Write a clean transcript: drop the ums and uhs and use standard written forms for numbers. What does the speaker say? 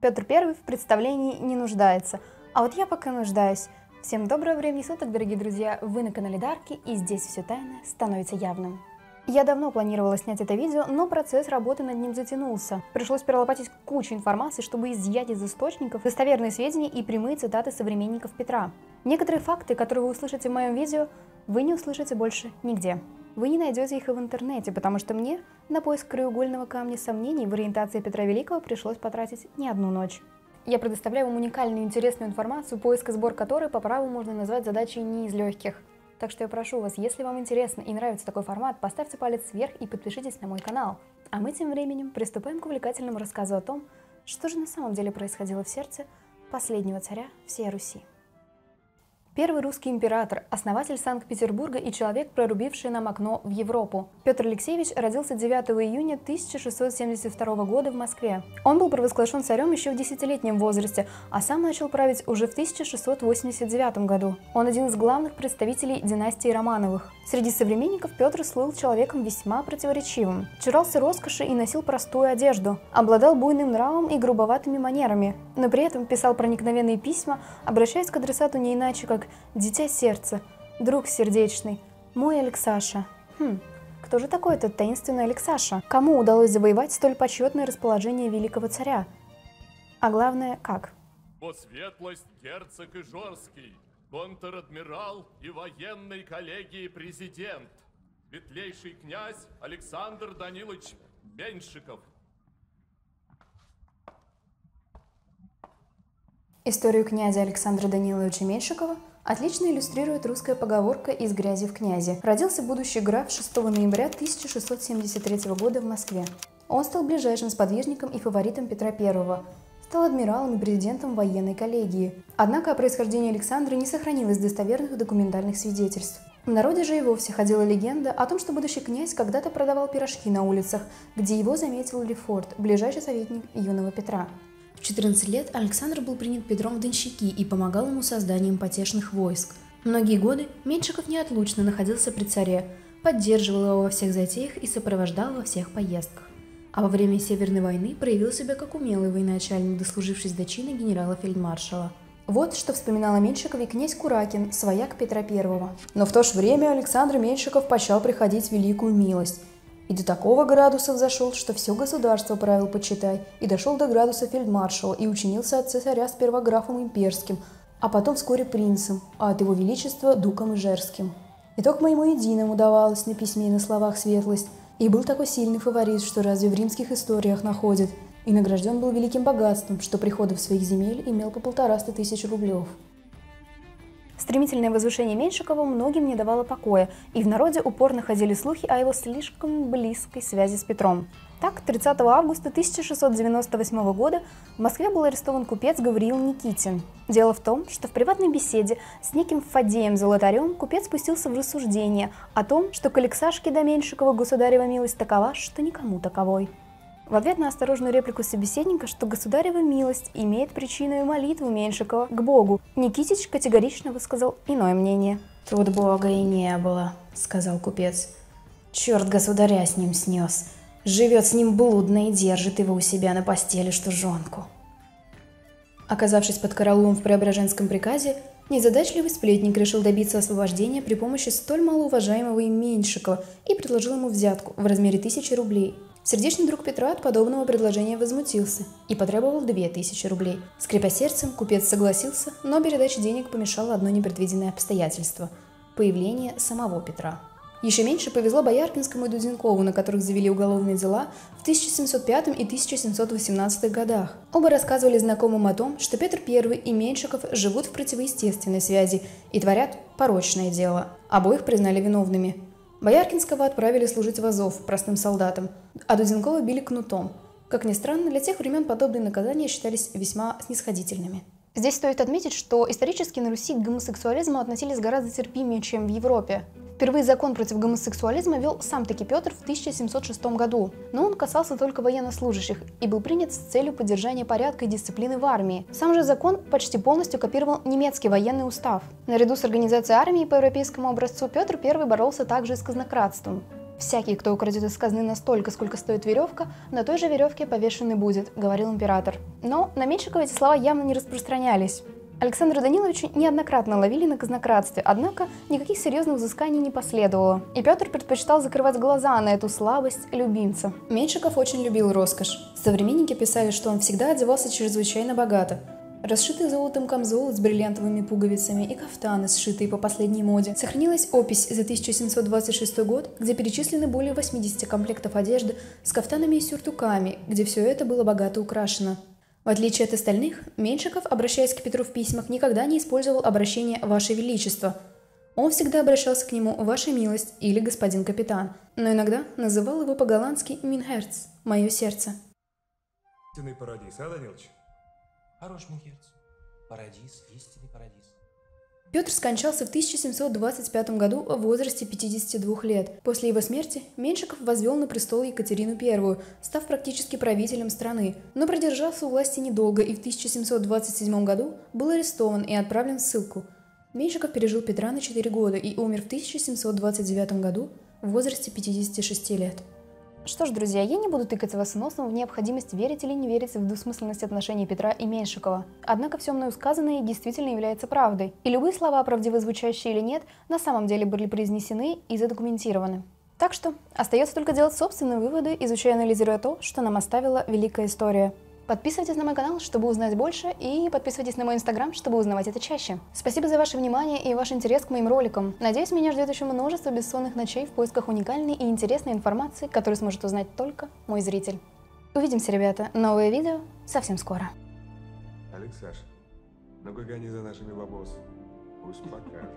Петр I в представлении не нуждается, а вот я пока нуждаюсь. Всем доброго времени суток, дорогие друзья, вы на канале Дарки, и здесь все тайное становится явным. Я давно планировала снять это видео, но процесс работы над ним затянулся. Пришлось перелопатить кучу информации, чтобы изъять из источников достоверные сведения и прямые цитаты современников Петра. Некоторые факты, которые вы услышите в моем видео, вы не услышите больше нигде. Вы не найдете их и в интернете, потому что мне на поиск краеугольного камня сомнений в ориентации Петра Великого пришлось потратить не одну ночь. Я предоставляю вам уникальную и интересную информацию, поиск и сбор которой по праву можно назвать задачей не из легких. Так что я прошу вас, если вам интересно и нравится такой формат, поставьте палец вверх и подпишитесь на мой канал. А мы тем временем приступаем к увлекательному рассказу о том, что же на самом деле происходило в сердце последнего царя всей Руси. Первый русский император, основатель Санкт-Петербурга и человек, прорубивший нам окно в Европу. Петр Алексеевич родился 9 июня 1672 года в Москве. Он был провозглашен царем еще в 10-летнем возрасте, а сам начал править уже в 1689 году. Он один из главных представителей династии Романовых. Среди современников Петр слыл человеком весьма противоречивым. Чурался роскоши и носил простую одежду. Обладал буйным нравом и грубоватыми манерами, но при этом писал проникновенные письма, обращаясь к адресату не иначе, как «Дитя сердца», «Друг сердечный», «Мой Алексаша». Кто же такой этот таинственный Алексаша? Кому удалось завоевать столь почетное расположение великого царя? А главное, как? «О светлость герцог Ижорский, контр-адмирал и военной коллегии президент, светлейший князь Александр Данилович Меньшиков». Историю князя Александра Даниловича Меньшикова отлично иллюстрирует русская поговорка «из грязи в князи». Родился будущий граф 6 ноября 1673 года в Москве. Он стал ближайшим сподвижником и фаворитом Петра I, стал адмиралом и президентом военной коллегии. Однако о происхождении Александра не сохранилось достоверных документальных свидетельств. В народе же и вовсе ходила легенда о том, что будущий князь когда-то продавал пирожки на улицах, где его заметил Лефорт, ближайший советник юного Петра. В 14 лет Александр был принят Петром в денщики и помогал ему созданием потешных войск. Многие годы Меньшиков неотлучно находился при царе, поддерживал его во всех затеях и сопровождал во всех поездках. А во время Северной войны проявил себя как умелый военачальник, дослужившись до чина генерала-фельдмаршала. Вот что вспоминал о Меньшикове князь Куракин, свояк Петра I. Но в то же время Александр Меньшиков почал приходить великую милость. И до такого градуса взошел, что все государство правил почитай, и дошел до градуса фельдмаршала, и учинился от цесаря сперва графом имперским, а потом вскоре принцем, а от его величества дуком ижерским. И только моему единому давалось на письме и на словах светлость, и был такой сильный фаворит, что разве в римских историях находит, и награжден был великим богатством, что приходов своих земель имел по 150 000 рублев. Стремительное возвышение Меньшикова многим не давало покоя, и в народе упорно ходили слухи о его слишком близкой связи с Петром. Так, 30 августа 1698 года в Москве был арестован купец Гавриил Никитин. Дело в том, что в приватной беседе с неким Фадеем Золотарем купец спустился в рассуждение о том, что к Алексашке до Меньшикова государева милость такова, что никому таковой. В ответ на осторожную реплику собеседника, что государева милость имеет причину и молитву Меньшикова к Богу, Никитич категорично высказал иное мнение. «Тут Бога и не было», — сказал купец. «Черт государя с ним снес. Живет с ним блудно и держит его у себя на постели, что жонку». Оказавшись под караулом в Преображенском приказе, незадачливый сплетник решил добиться освобождения при помощи столь малоуважаемого им Меньшикова и предложил ему взятку в размере 1000 рублей. Сердечный друг Петра от подобного предложения возмутился и потребовал 2000 рублей. Скрипя сердцем, купец согласился, но передаче денег помешало одно непредвиденное обстоятельство – появление самого Петра. Еще меньше повезло Бояркинскому и Дуденкову, на которых завели уголовные дела в 1705 и 1718 годах. Оба рассказывали знакомым о том, что Петр I и Меньшиков живут в противоестественной связи и творят порочное дело. Обоих признали виновными. Бояркинского отправили служить в Азов простым солдатам, а Дуденкова били кнутом. Как ни странно, для тех времен подобные наказания считались весьма снисходительными. Здесь стоит отметить, что исторически на Руси к гомосексуализму относились гораздо терпимее, чем в Европе. Впервые закон против гомосексуализма вел сам-таки Петр в 1706 году, но он касался только военнослужащих и был принят с целью поддержания порядка и дисциплины в армии. Сам же закон почти полностью копировал немецкий военный устав. Наряду с организацией армии по европейскому образцу Петр I боролся также и с казнократством. «Всякий, кто украдет из казны настолько, сколько стоит веревка, на той же веревке повешенный будет», — говорил император. Но на Меньшикова эти слова явно не распространялись. Александра Даниловича неоднократно ловили на казнократстве, однако никаких серьезных взысканий не последовало. И Петр предпочитал закрывать глаза на эту слабость любимца. Меньшиков очень любил роскошь. Современники писали, что он всегда одевался чрезвычайно богато. Расшитый золотом камзол с бриллиантовыми пуговицами и кафтаны, сшитые по последней моде. Сохранилась опись за 1726 год, где перечислены более 80 комплектов одежды с кафтанами и сюртуками, где все это было богато украшено. В отличие от остальных, Меньшиков, обращаясь к Петру в письмах, никогда не использовал обращение «Ваше Величество». Он всегда обращался к нему «Ваша милость» или «Господин капитан», но иногда называл его по-голландски «Мин Херц» – «Мое сердце». Истинный парадиз, а, Данилыч? Хорош, Минхерц. Парадиз, истинный парадиз. Петр скончался в 1725 году в возрасте 52 лет. После его смерти Меньшиков возвел на престол Екатерину I, став практически правителем страны, но продержался у власти недолго и в 1727 году был арестован и отправлен в ссылку. Меньшиков пережил Петра на 4 года и умер в 1729 году в возрасте 56 лет. Что ж, друзья, я не буду тыкать вас носом в необходимость верить или не верить в двусмысленность отношений Петра и Меньшикова. Однако все мною сказанное действительно является правдой. И любые слова, правдиво звучащие или нет, на самом деле были произнесены и задокументированы. Так что остается только делать собственные выводы, изучая и анализируя то, что нам оставила великая история. Подписывайтесь на мой канал, чтобы узнать больше, и подписывайтесь на мой инстаграм, чтобы узнавать это чаще. Спасибо за ваше внимание и ваш интерес к моим роликам. Надеюсь, меня ждет еще множество бессонных ночей в поисках уникальной и интересной информации, которую сможет узнать только мой зритель. Увидимся, ребята. Новое видео совсем скоро. Алексаш, ну-ка гони за нашими бабос. Пусть покажут.